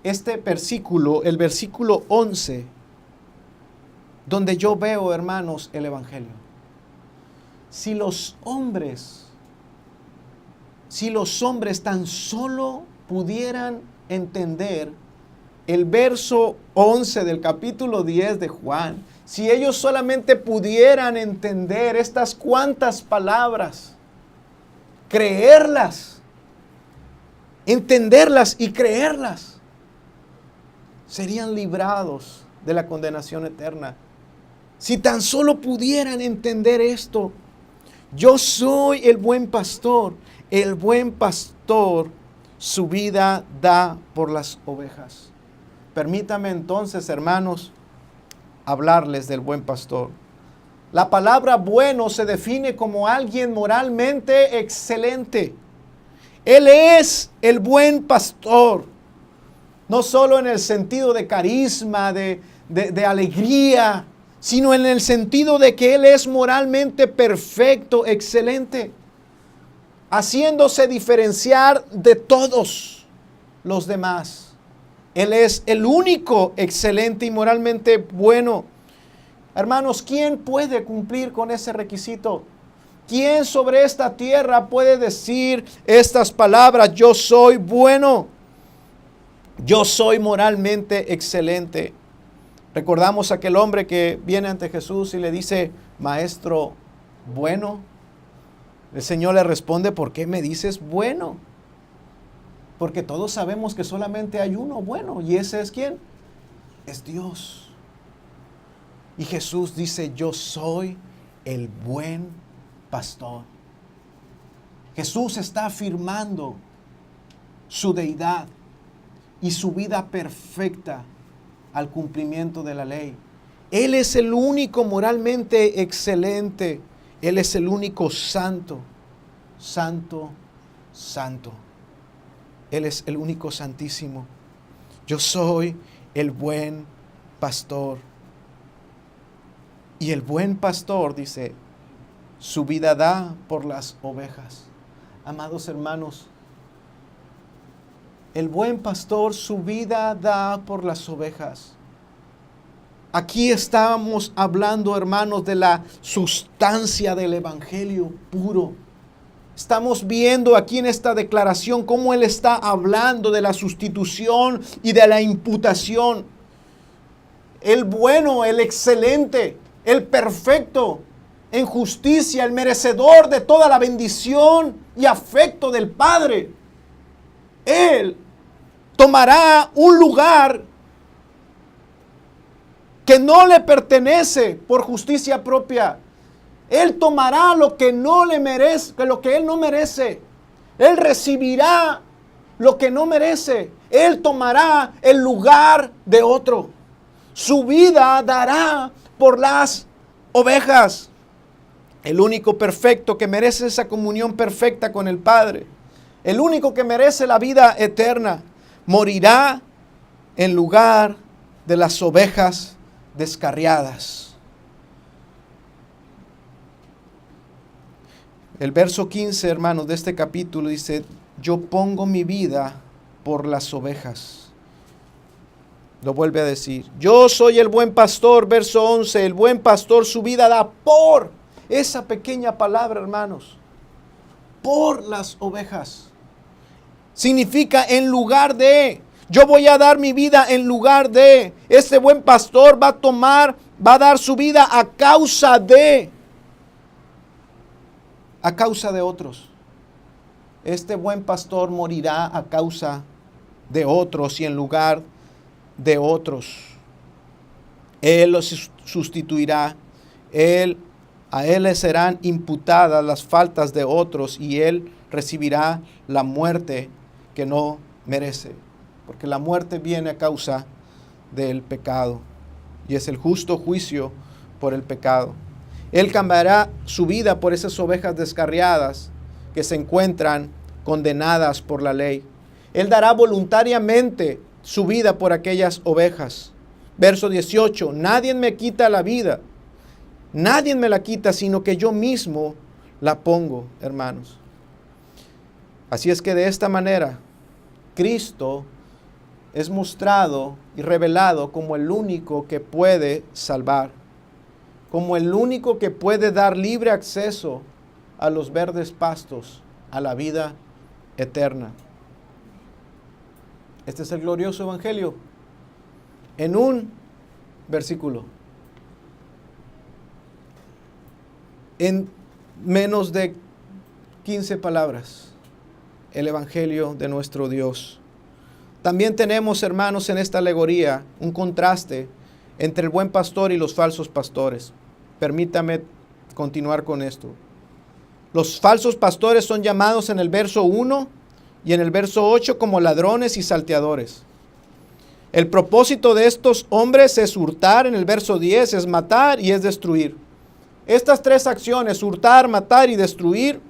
este versículo, el versículo 11, donde yo veo, hermanos, el Evangelio. Si los hombres tan solo pudieran entender el verso 11 del capítulo 10 de Juan, si ellos solamente pudieran entender estas cuantas palabras, creerlas, entenderlas y creerlas, serían librados de la condenación eterna. Si tan solo pudieran entender esto, yo soy el buen pastor. El buen pastor su vida da por las ovejas. Permítame entonces, hermanos, hablarles del buen pastor. La palabra bueno se define como alguien moralmente excelente. Él es el buen pastor. No solo en el sentido de carisma, de alegría, sino en el sentido de que Él es moralmente perfecto, excelente, haciéndose diferenciar de todos los demás. Él es el único excelente y moralmente bueno. Hermanos, ¿quién puede cumplir con ese requisito? ¿Quién sobre esta tierra puede decir estas palabras? Yo soy bueno. Yo soy moralmente excelente. Recordamos a aquel hombre que viene ante Jesús y le dice, Maestro bueno. El Señor le responde, ¿por qué me dices bueno? Porque todos sabemos que solamente hay uno bueno. ¿Y ese es quién? Es Dios. Y Jesús dice, yo soy el buen pastor. Jesús está afirmando su deidad y su vida perfecta al cumplimiento de la ley. Él es el único moralmente excelente. Él es el único santo, santo, santo. Él es el único santísimo. Yo soy el buen pastor. Y el buen pastor, dice, su vida da por las ovejas. Amados hermanos, el buen pastor su vida da por las ovejas. Aquí estamos hablando, hermanos, de la sustancia del evangelio puro. Estamos viendo aquí en esta declaración cómo Él está hablando de la sustitución y de la imputación. El bueno, el excelente, el perfecto, en justicia, el merecedor de toda la bendición y afecto del Padre. Él tomará un lugar que no le pertenece por justicia propia. Él tomará lo que no le merece, lo que él no merece. Él recibirá lo que no merece. Él tomará el lugar de otro. Su vida dará por las ovejas. El único perfecto que merece esa comunión perfecta con el Padre, el único que merece la vida eterna, morirá en lugar de las ovejas descarriadas. El verso 15, hermanos, de este capítulo dice: yo pongo mi vida por las ovejas. Lo vuelve a decir: yo soy el buen pastor. Verso 11, el buen pastor su vida da por, esa pequeña palabra, hermanos, por las ovejas. Significa en lugar de. Yo voy a dar mi vida en lugar de. Este buen pastor va a dar su vida a causa de otros. Este buen pastor morirá a causa de otros y en lugar de otros. Él los sustituirá. A él le serán imputadas las faltas de otros y él recibirá la muerte que no merece. Porque la muerte viene a causa del pecado y es el justo juicio por el pecado. Él cambiará su vida por esas ovejas descarriadas que se encuentran condenadas por la ley. Él dará voluntariamente su vida por aquellas ovejas. Verso 18, nadie me quita la vida, nadie me la quita, sino que yo mismo la pongo, hermanos. Así es que de esta manera, Cristo es mostrado y revelado como el único que puede salvar, como el único que puede dar libre acceso a los verdes pastos, a la vida eterna. Este es el glorioso evangelio en un versículo, en menos de 15 palabras, el evangelio de nuestro Dios. También tenemos, hermanos, en esta alegoría un contraste entre el buen pastor y los falsos pastores. Permítame continuar con esto. Los falsos pastores son llamados en el verso 1 y en el verso 8 como ladrones y salteadores. El propósito de estos hombres es hurtar, en el verso 10 es matar y es destruir. Estas tres acciones, hurtar, matar y destruir,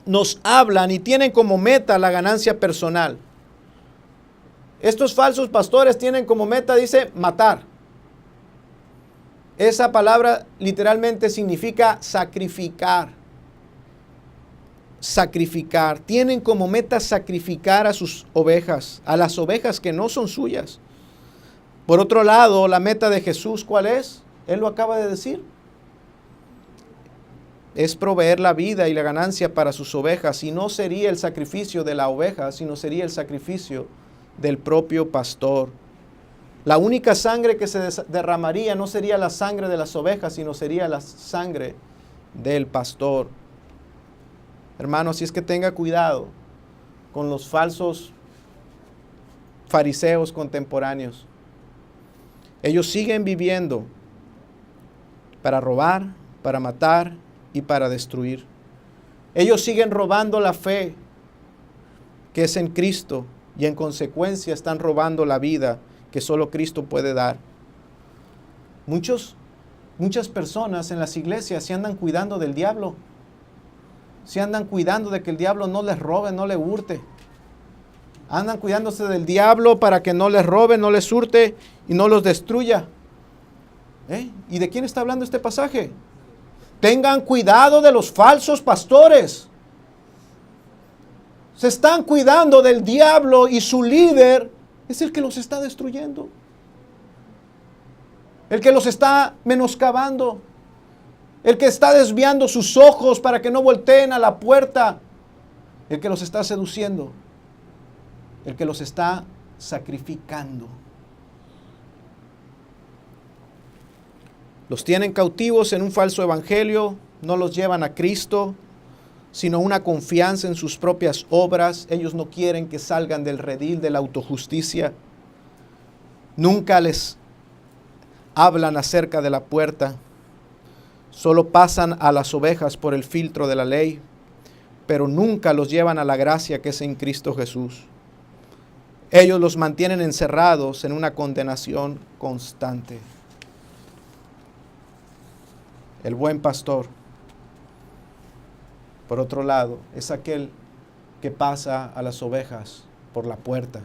nos hablan y tienen como meta la ganancia personal. Estos falsos pastores tienen como meta, dice, matar. Esa palabra literalmente significa sacrificar. Sacrificar. Tienen como meta sacrificar a sus ovejas, a las ovejas que no son suyas. Por otro lado, la meta de Jesús, ¿cuál es? Él lo acaba de decir. Es proveer la vida y la ganancia para sus ovejas. Y no sería el sacrificio de la oveja, sino sería el sacrificio del propio pastor. La única sangre que se derramaría no sería la sangre de las ovejas, sino sería la sangre del pastor. Hermanos, si es que tenga cuidado con los falsos fariseos contemporáneos. Ellos siguen viviendo para robar, para matar y para destruir. Ellos siguen robando la fe que es en Cristo y en consecuencia están robando la vida que solo Cristo puede dar. Muchas personas en las iglesias se andan cuidando del diablo. Se andan cuidando de que el diablo no les robe, no le hurte. Andan cuidándose del diablo para que no les robe, no les hurte y no los destruya. ¿Y de quién está hablando este pasaje? Tengan cuidado de los falsos pastores. Se están cuidando del diablo y su líder es el que los está destruyendo. El que los está menoscabando. El que está desviando sus ojos para que no volteen a la puerta. El que los está seduciendo. El que los está sacrificando. Los tienen cautivos en un falso evangelio, no los llevan a Cristo, sino una confianza en sus propias obras. Ellos no quieren que salgan del redil de la autojusticia. Nunca les hablan acerca de la puerta. Solo pasan a las ovejas por el filtro de la ley, pero nunca los llevan a la gracia que es en Cristo Jesús. Ellos los mantienen encerrados en una condenación constante. El buen pastor, por otro lado, es aquel que pasa a las ovejas por la puerta.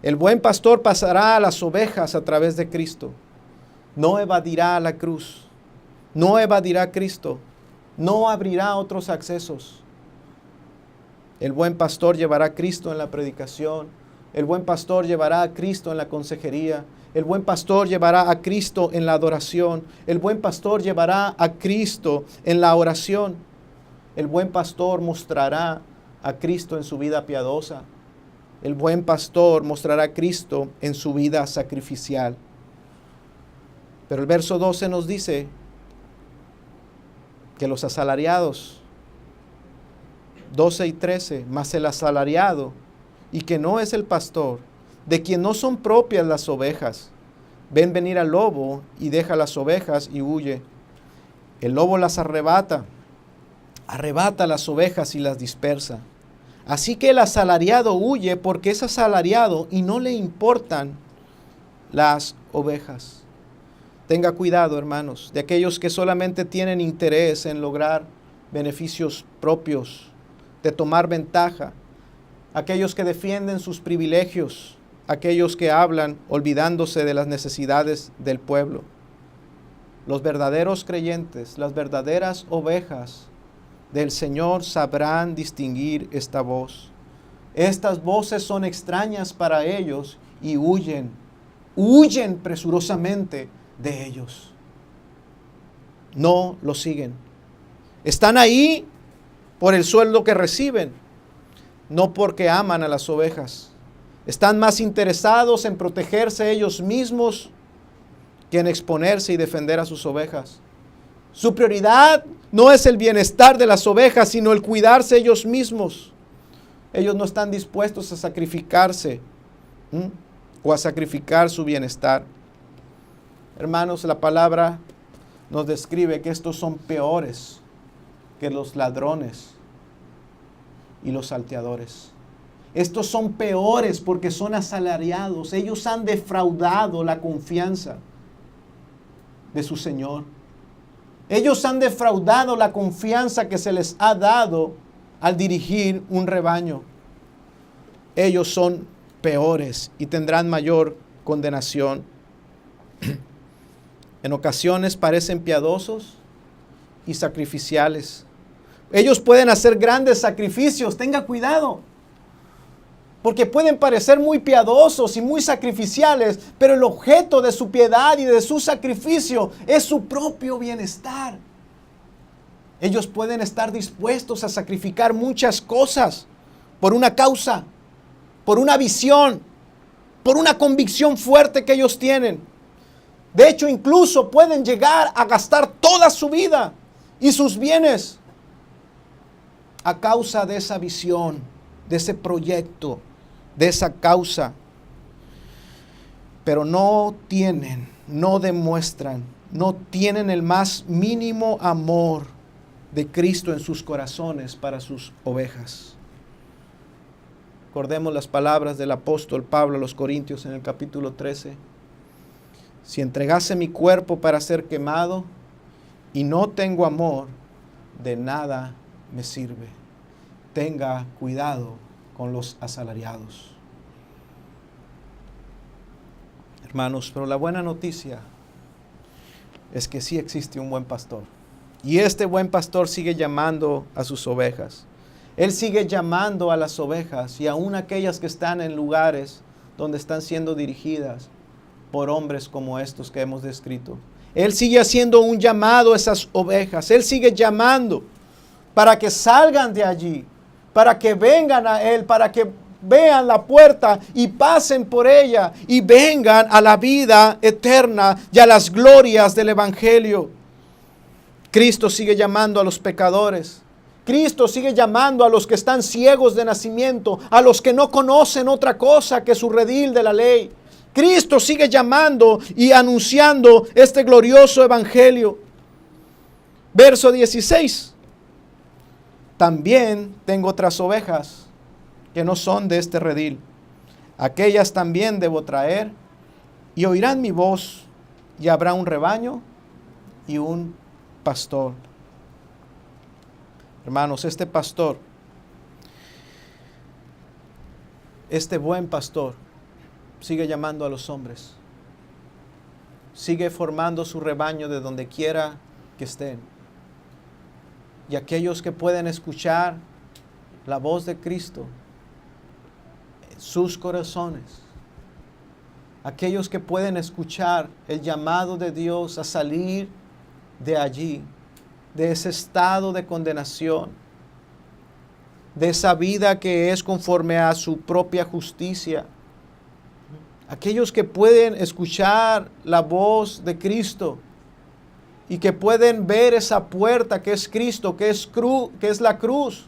El buen pastor pasará a las ovejas a través de Cristo. No evadirá la cruz, no evadirá a Cristo, no abrirá otros accesos. El buen pastor llevará a Cristo en la predicación, el buen pastor llevará a Cristo en la consejería, el buen pastor llevará a Cristo en la adoración, el buen pastor llevará a Cristo en la oración. El buen pastor mostrará a Cristo en su vida piadosa. El buen pastor mostrará a Cristo en su vida sacrificial. Pero el verso 12 nos dice que los asalariados, 12 y 13, más el asalariado, y que no es el pastor, de quien no son propias las ovejas, ven venir al lobo y deja las ovejas y huye. El lobo las arrebata las ovejas y las dispersa. Así que el asalariado huye porque es asalariado y no le importan las ovejas. Tenga cuidado, hermanos, de aquellos que solamente tienen interés en lograr beneficios propios, de tomar ventaja, aquellos que defienden sus privilegios, aquellos que hablan olvidándose de las necesidades del pueblo. Los verdaderos creyentes, las verdaderas ovejas del Señor sabrán distinguir esta voz. Estas voces son extrañas para ellos y huyen presurosamente de ellos. No los siguen. Están ahí por el sueldo que reciben, no porque aman a las ovejas. Están más interesados en protegerse ellos mismos que en exponerse y defender a sus ovejas. Su prioridad no es el bienestar de las ovejas, sino el cuidarse ellos mismos. Ellos no están dispuestos a sacrificarse o a sacrificar su bienestar. Hermanos, la palabra nos describe que estos son peores que los ladrones y los salteadores. Estos son peores porque son asalariados. Ellos han defraudado la confianza de su Señor. Ellos han defraudado la confianza que se les ha dado al dirigir un rebaño. Ellos son peores y tendrán mayor condenación. En ocasiones parecen piadosos y sacrificiales. Ellos pueden hacer grandes sacrificios, tenga cuidado, porque pueden parecer muy piadosos y muy sacrificiales, pero el objeto de su piedad y de su sacrificio es su propio bienestar. Ellos pueden estar dispuestos a sacrificar muchas cosas por una causa, por una visión, por una convicción fuerte que ellos tienen. De hecho, incluso pueden llegar a gastar toda su vida y sus bienes a causa de esa visión, de ese proyecto, de esa causa. Pero no tienen, no demuestran, no tienen el más mínimo amor de Cristo en sus corazones para sus ovejas. Recordemos las palabras del apóstol Pablo a los Corintios en el capítulo 13. Si entregase mi cuerpo para ser quemado y no tengo amor, de nada me sirve. Tenga cuidado con los asalariados. Hermanos, pero la buena noticia es que sí existe un buen pastor. Y este buen pastor sigue llamando a sus ovejas. Él sigue llamando a las ovejas y aún aquellas que están en lugares donde están siendo dirigidas por hombres como estos que hemos descrito. Él sigue haciendo un llamado a esas ovejas. Él sigue llamando para que salgan de allí, para que vengan a Él, para que vean la puerta y pasen por ella y vengan a la vida eterna y a las glorias del Evangelio. Cristo sigue llamando a los pecadores. Cristo sigue llamando a los que están ciegos de nacimiento, a los que no conocen otra cosa que su redil de la ley. Cristo sigue llamando y anunciando este glorioso evangelio. Verso 16. También tengo otras ovejas que no son de este redil. Aquellas también debo traer, y oirán mi voz, y habrá un rebaño y un pastor. Hermanos, este pastor, este buen pastor, sigue llamando a los hombres. Sigue formando su rebaño de donde quiera que estén. Y aquellos que pueden escuchar la voz de Cristo en sus corazones, aquellos que pueden escuchar el llamado de Dios a salir de allí, de ese estado de condenación, de esa vida que es conforme a su propia justicia, aquellos que pueden escuchar la voz de Cristo y que pueden ver esa puerta que es Cristo, que es la cruz,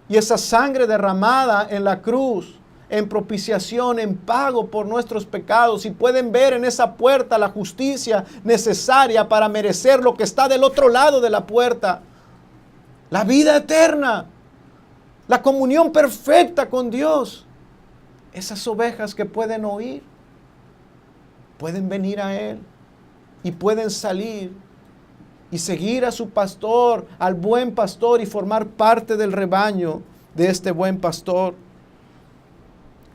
y esa sangre derramada en la cruz, en propiciación, en pago por nuestros pecados, y pueden ver en esa puerta la justicia necesaria para merecer lo que está del otro lado de la puerta, la vida eterna, la comunión perfecta con Dios. Esas ovejas que pueden oír, pueden venir a Él y pueden salir y seguir a su pastor, al buen pastor, y formar parte del rebaño de este buen pastor.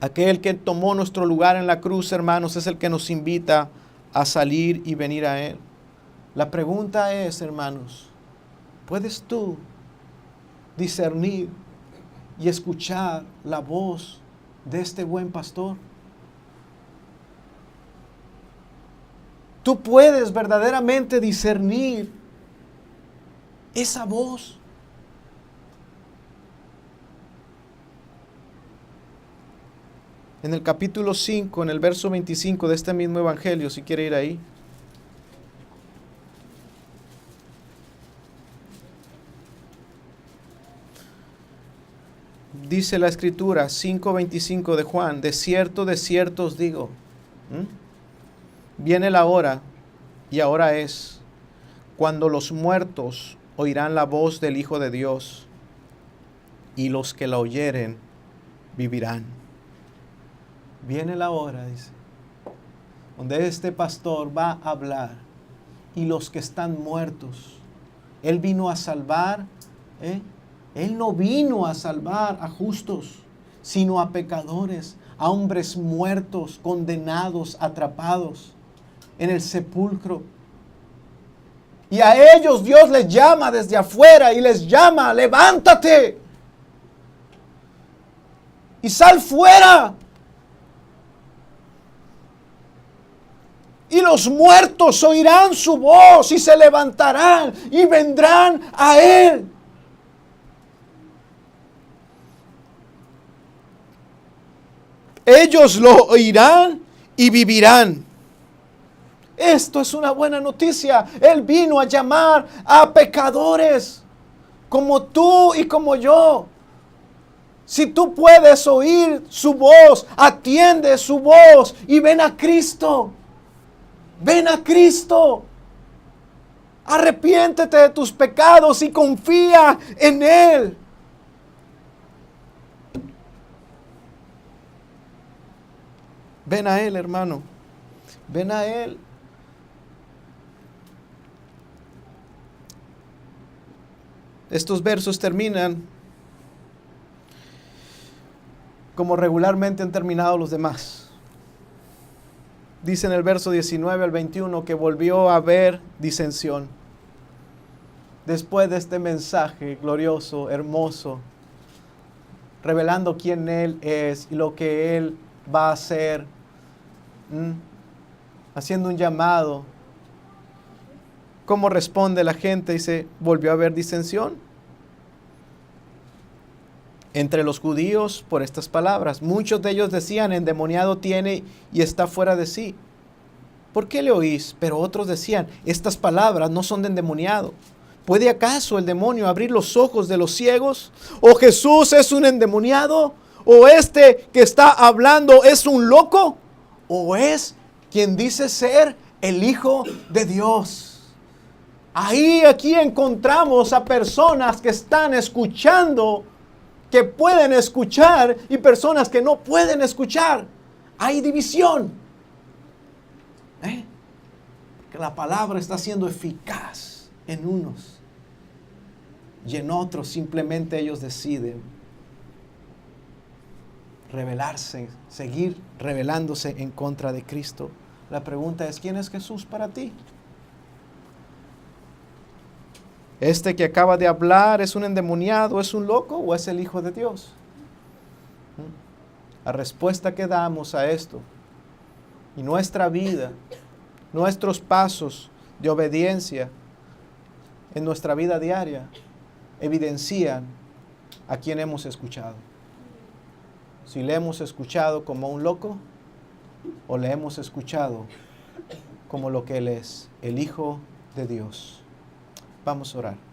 Aquel que tomó nuestro lugar en la cruz, hermanos, es el que nos invita a salir y venir a Él. La pregunta es, hermanos, ¿puedes tú discernir y escuchar la voz de este buen pastor? Tú puedes verdaderamente discernir esa voz. En el capítulo 5, en el verso 25 de este mismo evangelio, si quiere ir ahí. Dice la Escritura, 5:25 de Juan: de cierto os digo, viene la hora, y ahora es, cuando los muertos oirán la voz del Hijo de Dios, y los que la oyeren vivirán. Viene la hora, dice, donde este pastor va a hablar, y los que están muertos. Él vino a salvar, Él no vino a salvar a justos, sino a pecadores, a hombres muertos, condenados, atrapados en el sepulcro. Y a ellos Dios les llama desde afuera y les llama: levántate y sal fuera. Y los muertos oirán su voz y se levantarán y vendrán a Él. Ellos lo oirán y vivirán. Esto es una buena noticia. Él vino a llamar a pecadores como tú y como yo. Si tú puedes oír su voz, atiende su voz y ven a Cristo. Ven a Cristo. Arrepiéntete de tus pecados y confía en Él. Ven a Él, hermano. Ven a Él. Estos versos terminan como regularmente han terminado los demás. Dice en el verso 19 al 21 que volvió a haber disensión. Después de este mensaje glorioso, hermoso, revelando quién Él es y lo que Él va a hacer, haciendo un llamado. ¿Cómo responde la gente? Dice, volvió a haber disensión entre los judíos por estas palabras. Muchos de ellos decían: endemoniado tiene y está fuera de sí. ¿Por qué le oís? Pero otros decían: estas palabras no son de endemoniado. ¿Puede acaso el demonio abrir los ojos de los ciegos? ¿O Jesús es un endemoniado? ¿O este que está hablando es un loco? ¿O es quien dice ser el Hijo de Dios? Aquí encontramos a personas que están escuchando, que pueden escuchar, y personas que no pueden escuchar. Hay división. Que la palabra está siendo eficaz en unos, y en otros simplemente ellos deciden rebelarse, seguir rebelándose en contra de Cristo. La pregunta es, ¿quién es Jesús para ti? ¿Este que acaba de hablar es un endemoniado, es un loco o es el Hijo de Dios? La respuesta que damos a esto y nuestra vida, nuestros pasos de obediencia en nuestra vida diaria evidencian a quien hemos escuchado. Si le hemos escuchado como un loco o le hemos escuchado como lo que Él es, el Hijo de Dios. Vamos a orar.